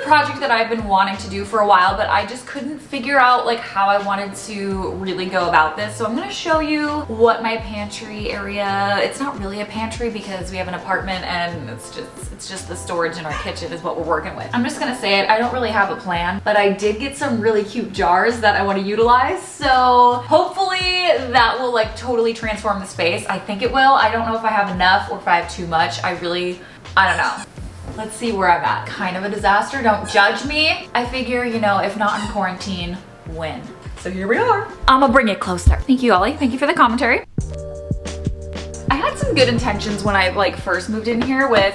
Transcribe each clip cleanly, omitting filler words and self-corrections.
Project that I've been wanting to do for a while, but I just couldn't figure out like how I wanted to really go about this. So I'm gonna show you what my pantry area, it's not really a pantry because we have an apartment and it's just the storage in our kitchen is what we're working with. I'm just gonna say it, I don't really have a plan, but I did get some really cute jars that I want to utilize. So hopefully that will like totally transform the space. I think it will. I don't know if I have enough or if I have too much. I don't know. Let's see where I'm at. Kind of a disaster, don't judge me. I figure, you know, if not in quarantine, when? So here we are. I'm gonna bring it closer. Thank you, Ollie. Thank you for the commentary. I had some good intentions when I like first moved in here with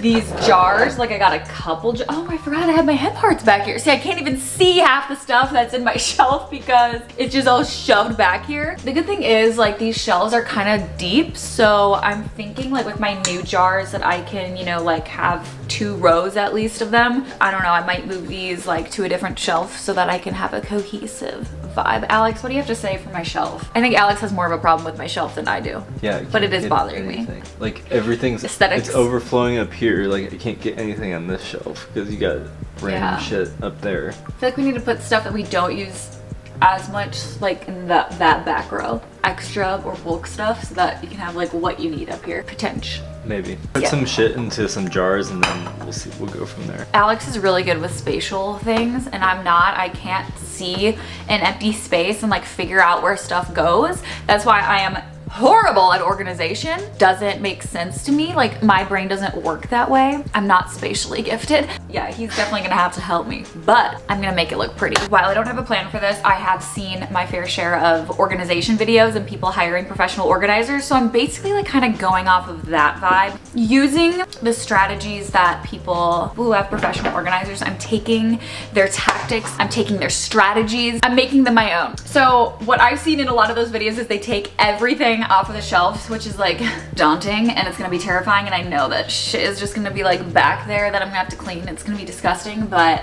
these jars. Like I got a couple, oh, I forgot I had my hemp hearts back here. See, I can't even see half the stuff that's in my shelf because it's just all shoved back here. The good thing is like these shelves are kind of deep. So I'm thinking like with my new jars that I can, you know, like have 2 rows at least of them. I don't know, I might move these like to a different shelf so that I can have a cohesive vibe. Alex, what do you have to say for my shelf? I think Alex has more of a problem with my shelf than I do. Yeah, but it is bothering me. Like everything's aesthetics. It's overflowing up here. Like I can't get anything on this shelf because you got random shit up there. I feel like we need to put stuff that we don't use as much like in that back row. Extra or bulk stuff so that you can have like what you need up here. Potential. Maybe. Put some shit into some jars and then we'll see. We'll go from there. Alex is really good with spatial things and I'm not. I can't see an empty space and like figure out where stuff goes. That's why I am horrible at organization. Doesn't make sense to me. Like my brain doesn't work that way. I'm not spatially gifted. Yeah, he's definitely gonna have to help me, but I'm gonna make it look pretty. While I don't have a plan for this, I have seen my fair share of organization videos and people hiring professional organizers. So I'm basically like kind of going off of that vibe. Using the strategies that people who have professional organizers, I'm taking their tactics, I'm taking their strategies, I'm making them my own. So what I've seen in a lot of those videos is they take everything off of the shelves, which is like daunting and it's gonna be terrifying, and I know that shit is just gonna be like back there that I'm gonna have to clean. It's gonna be disgusting, but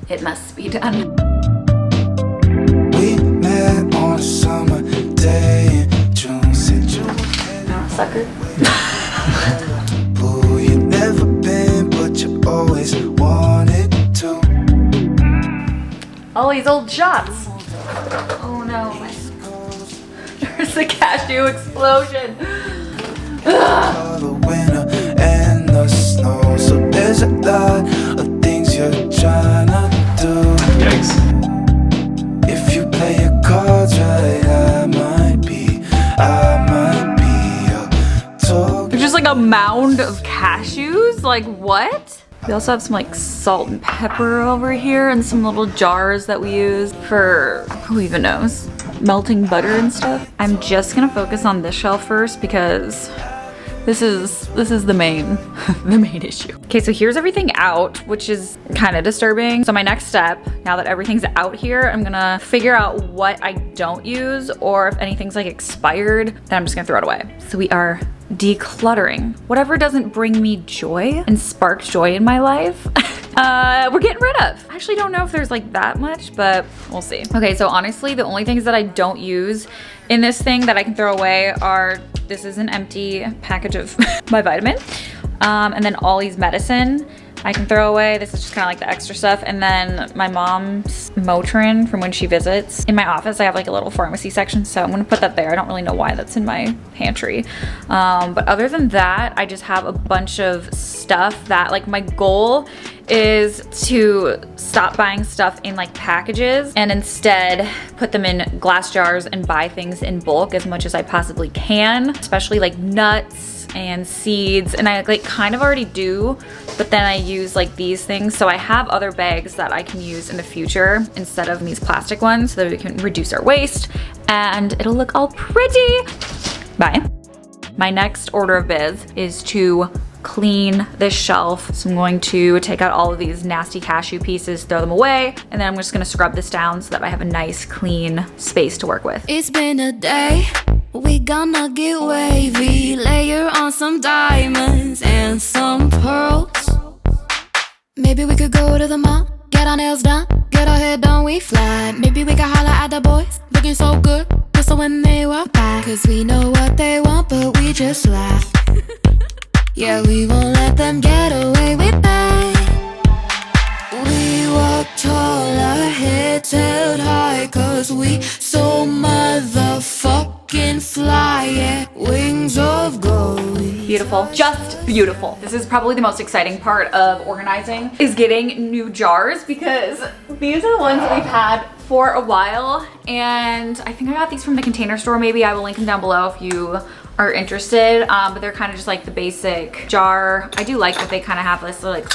it must be done. We met on a summer day in June, said you sucker. Ooh, you've never been, but you always wanted to. All these old shots. Oh no. There's a cashew explosion. The winter and the snow, so there's a lot of things you're trying to do. Yikes. If you play your cards right, I might be a talk. There's just like a mound of cashews. Like what? We also have some like salt and pepper over here and some little jars that we use for who even knows, melting butter and stuff. I'm just gonna focus on this shelf first because this is the main issue. Okay, so here's everything out, which is kind of disturbing. So my next step, now that everything's out here, I'm gonna figure out what I don't use, or if anything's like expired, then I'm just gonna throw it away. So we are decluttering. Whatever doesn't bring me joy and spark joy in my life, we're getting rid of. I actually don't know if there's like that much, but we'll see. Okay, so honestly, the only things that I don't use in this thing that I can throw away are, this is an empty package of my vitamin, and then Ollie's medicine I can throw away. This is just kind of like the extra stuff. And then my mom's Motrin from when she visits. In my office, I have like a little pharmacy section, so I'm gonna put that there. I don't really know why that's in my pantry. But other than that, I just have a bunch of stuff that, like, my goal is to stop buying stuff in like packages and instead put them in glass jars and buy things in bulk as much as I possibly can, especially like nuts and seeds. And I like kind of already do, but then I use like these things. So I have other bags that I can use in the future instead of these plastic ones so that we can reduce our waste and it'll look all pretty. Bye. My next order of biz is to clean this shelf. So I'm going to take out all of these nasty cashew pieces, throw them away, and then I'm just gonna scrub this down so that I have a nice clean space to work with. It's been a day, we gonna get wavy, layer on some diamonds and some pearls. Maybe we could go to the mall, get our nails done, get our hair done, we fly. Maybe we could holler at the boys, looking so good, hustle when they walk by, cause we know what they want, but we just laugh. Yeah, we won't let them get away with that. We walk tall, our heads held high, cause we so motherfucking fly, yeah, wings of gold. Beautiful, just beautiful. This is probably the most exciting part of organizing, is getting new jars, because these are the ones that we've had for a while, and I think I got these from the Container Store. Maybe I will link them down below if you are interested, but they're kind of just like the basic jar. I do like that they kind of have this like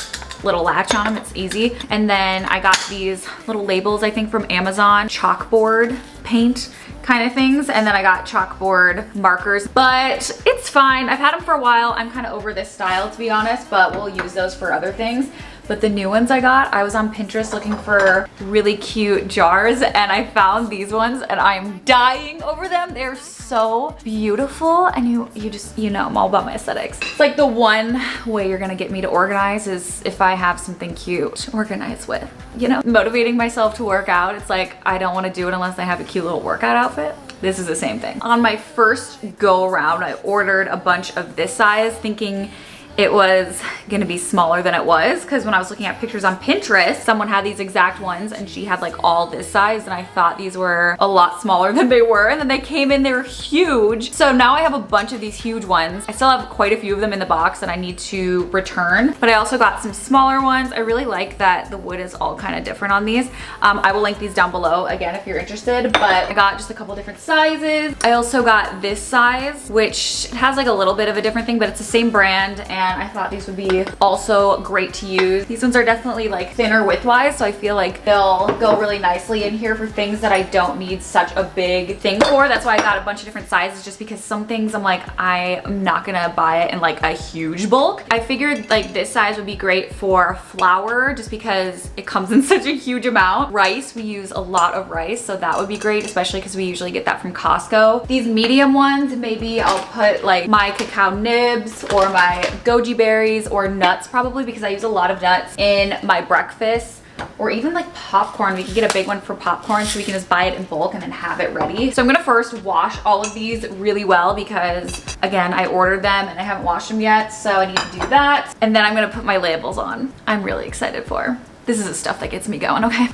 little latch on them. It's easy. And then I got these little labels, I think from Amazon, chalkboard paint kind of things, and then I got chalkboard markers, but it's fine. I've had them for a while. I'm kind of over this style, to be honest, but we'll use those for other things. But the new ones I got, I was on Pinterest looking for really cute jars, and I found these ones, and I'm dying over them. They're so beautiful, and you know, I'm all about my aesthetics. It's like the one way you're gonna get me to organize is if I have something cute to organize with. You know, motivating myself to work out. It's like, I don't wanna do it unless I have a cute little workout outfit. This is the same thing. On my first go around, I ordered a bunch of this size, thinking it was gonna be smaller than it was, because when I was looking at pictures on Pinterest, someone had these exact ones and she had like all this size, and I thought these were a lot smaller than they were, and then they came in, they were huge. So now I have a bunch of these huge ones. I still have quite a few of them in the box that I need to return, but I also got some smaller ones. I really like that the wood is all kind of different on these. I will link these down below again if you're interested, but I got just a couple different sizes. I also got this size, which has like a little bit of a different thing, but it's the same brand, and I thought these would be also great to use. These ones are definitely like thinner width-wise, so I feel like they'll go really nicely in here for things that I don't need such a big thing for. That's why I got a bunch of different sizes, just because some things I'm like, I'm not gonna buy it in like a huge bulk. I figured like this size would be great for flour, just because it comes in such a huge amount. Rice, we use a lot of rice, so that would be great, especially because we usually get that from Costco. These medium ones, maybe I'll put like my cacao nibs or my goji berries or nuts, probably, because I use a lot of nuts in my breakfast, or even like popcorn. We can get a big one for popcorn, so we can just buy it in bulk and then have it ready. So I'm gonna first wash all of these really well, because again, I ordered them and I haven't washed them yet, so I need to do that. And then I'm gonna put my labels on. I'm really excited for. This is the stuff that gets me going, okay?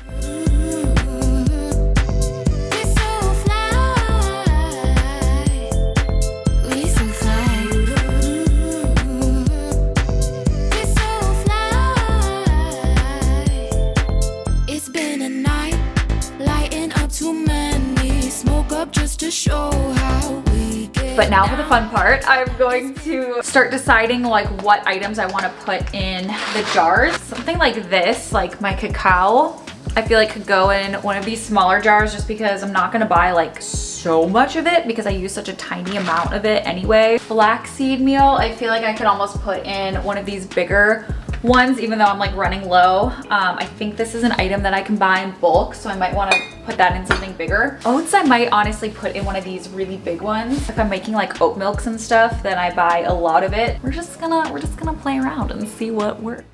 Just to show how we get. But now for the fun part, I'm going to start deciding like what items I want to put in the jars. Something like this, like my cacao, I feel like could go in one of these smaller jars, just because I'm not gonna buy like so much of it, because I use such a tiny amount of it anyway. Flaxseed meal, I feel like I could almost put in one of these bigger ones, even though I'm like running low. I think this is an item that I can buy in bulk, so I might want to put that in something bigger. Oats, I might honestly put in one of these really big ones. If I'm making like oat milks and stuff, then I buy a lot of it. We're just gonna play around and see what works.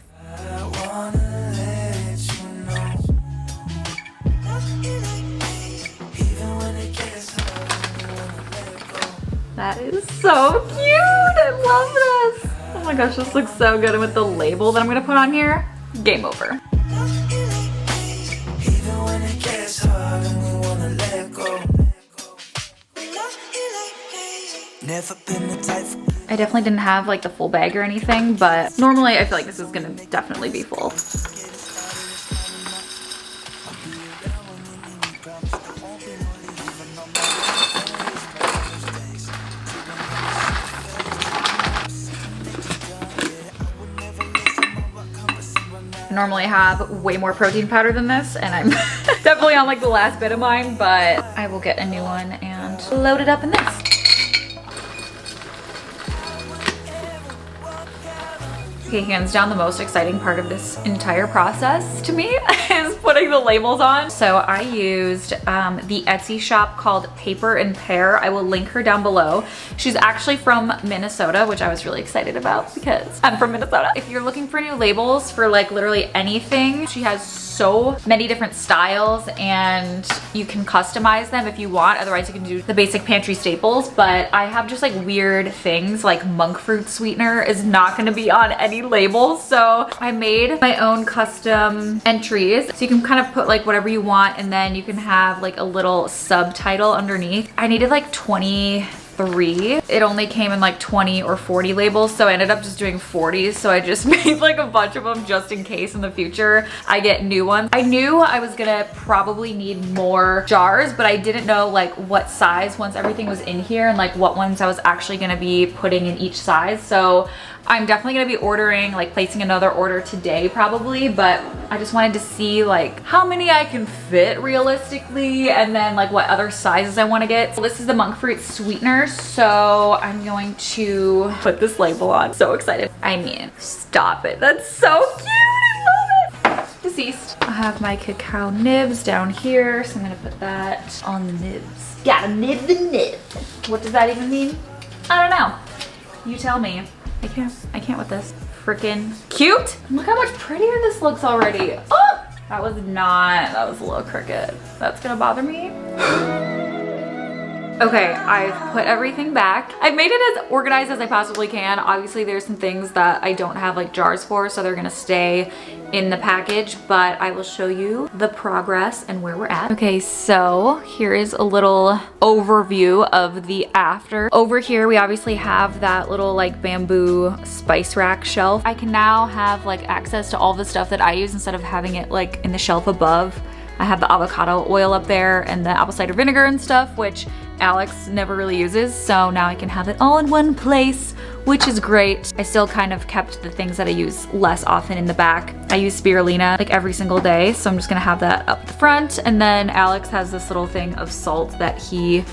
That is so cute. I love this. Oh my gosh, this looks so good. And with the label that I'm gonna put on here, game over. I definitely didn't have like the full bag or anything, but normally I feel like this is gonna definitely be full. Normally have way more protein powder than this, and I'm definitely on like the last bit of mine, but I will get a new one and load it up in this. Okay, hands down the most exciting part of this entire process to me is putting the labels on. So I used the Etsy shop called Paper and Pear. I will link her down below. She's actually from Minnesota, which I was really excited about because I'm from Minnesota. If you're looking for new labels for like literally anything, she has so many different styles and you can customize them if you want. Otherwise you can do the basic pantry staples, but I have just like weird things like monk fruit sweetener is not gonna be on any labels. So I made my own custom entries. So you can kind of put like whatever you want and then you can have like a little subtitle underneath. I needed like 23. It only came in like 20 or 40 labels, so I ended up just doing 40. So I just made like a bunch of them just in case in the future I get new ones. I knew I was gonna probably need more jars, but I didn't know like what size once everything was in here and like what ones I was actually gonna be putting in each size. So I'm definitely gonna be ordering, like placing another order today probably, but I just wanted to see like how many I can fit realistically and then like what other sizes I wanna get. So this is the monk fruit sweetener. So I'm going to put this label on. So excited. I mean, stop it. That's so cute, I love it. Deceased. I have my cacao nibs down here. So I'm gonna put that on the nibs. Gotta nib the nib. What does that even mean? I don't know. You tell me. I can't with this. Freaking cute. Look how much prettier this looks already. Oh, that was a little crooked. That's gonna bother me. Okay, I've put everything back. I've made it as organized as I possibly can. Obviously there's some things that I don't have like jars for, so they're gonna stay in the package, but I will show you the progress and where we're at. Okay, so here is a little overview of the after. Over here, we obviously have that little like bamboo spice rack shelf. I can now have like access to all the stuff that I use instead of having it like in the shelf above. I have the avocado oil up there and the apple cider vinegar and stuff, which Alex never really uses. So now I can have it all in one place, which is great. I still kind of kept the things that I use less often in the back. I use spirulina like every single day. So I'm just gonna have that up the front. And then Alex has this little thing of salt that he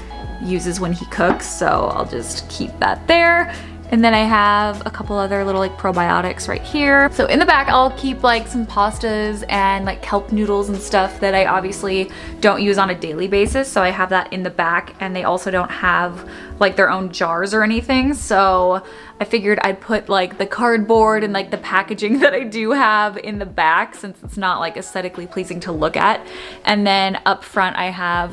uses when he cooks. So I'll just keep that there. And then I have a couple other little like probiotics right here. So in the back, I'll keep like some pastas and like kelp noodles and stuff that I obviously don't use on a daily basis. So I have that in the back, and they also don't have like their own jars or anything. So I figured I'd put like the cardboard and like the packaging that I do have in the back, since it's not like aesthetically pleasing to look at. And then up front I have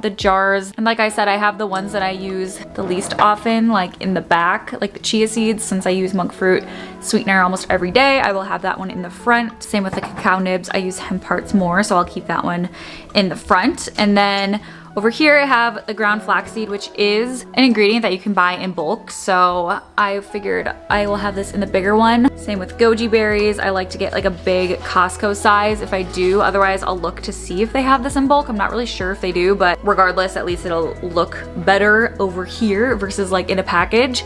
the jars. And like I said, I have the ones that I use the least often, like in the back, like the chia seeds, since I use monk fruit sweetener almost every day. I will have that one in the front. Same with the cacao nibs. I use hemp hearts more, so I'll keep that one in the front. And then over here I have the ground flaxseed, which is an ingredient that you can buy in bulk. So I figured I will have this in the bigger one. Same with goji berries. I like to get like a big Costco size if I do. Otherwise I'll look to see if they have this in bulk. I'm not really sure if they do, but regardless, at least it'll look better over here versus like in a package.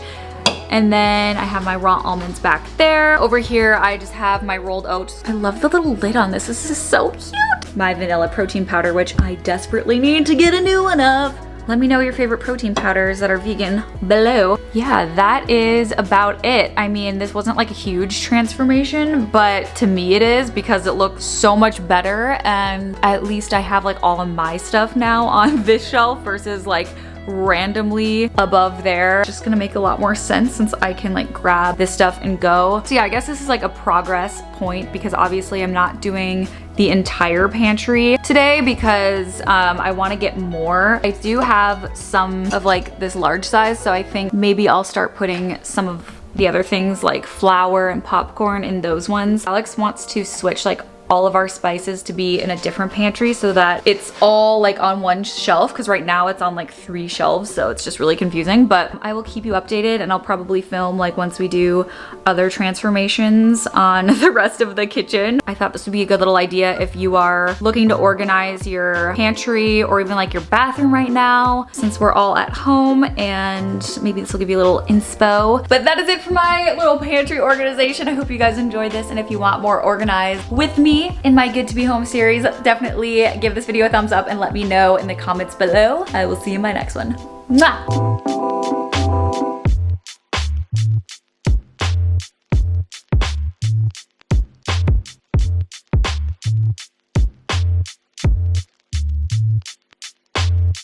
And then I have my raw almonds back there. Over here, I just have my rolled oats. I love the little lid on this. This is so cute. My vanilla protein powder, which I desperately need to get a new one of. Let me know your favorite protein powders that are vegan below. Yeah, that is about it. I mean, this wasn't like a huge transformation, but to me it is, because it looks so much better. And at least I have like all of my stuff now on this shelf versus like randomly above there. Just gonna make a lot more sense since I can like grab this stuff and go. So yeah, I guess this is like a progress point, because obviously I'm not doing the entire pantry today because I want to get more. I do have some of like this large size, so I think maybe I'll start putting some of the other things like flour and popcorn in those ones. Alex wants to switch like all of our spices to be in a different pantry so that it's all like on one shelf, because right now it's on like 3 shelves, so it's just really confusing. But I will keep you updated, and I'll probably film like once we do other transformations on the rest of the kitchen. I thought this would be a good little idea if you are looking to organize your pantry or even like your bathroom right now, since we're all at home, and maybe this will give you a little inspo. But that is it for my little pantry organization. I hope you guys enjoyed this, and if you want more organized with me in my Good To Bea Home series, definitely give this video a thumbs up and let me know in the comments below. I will see you in my next one. Mwah!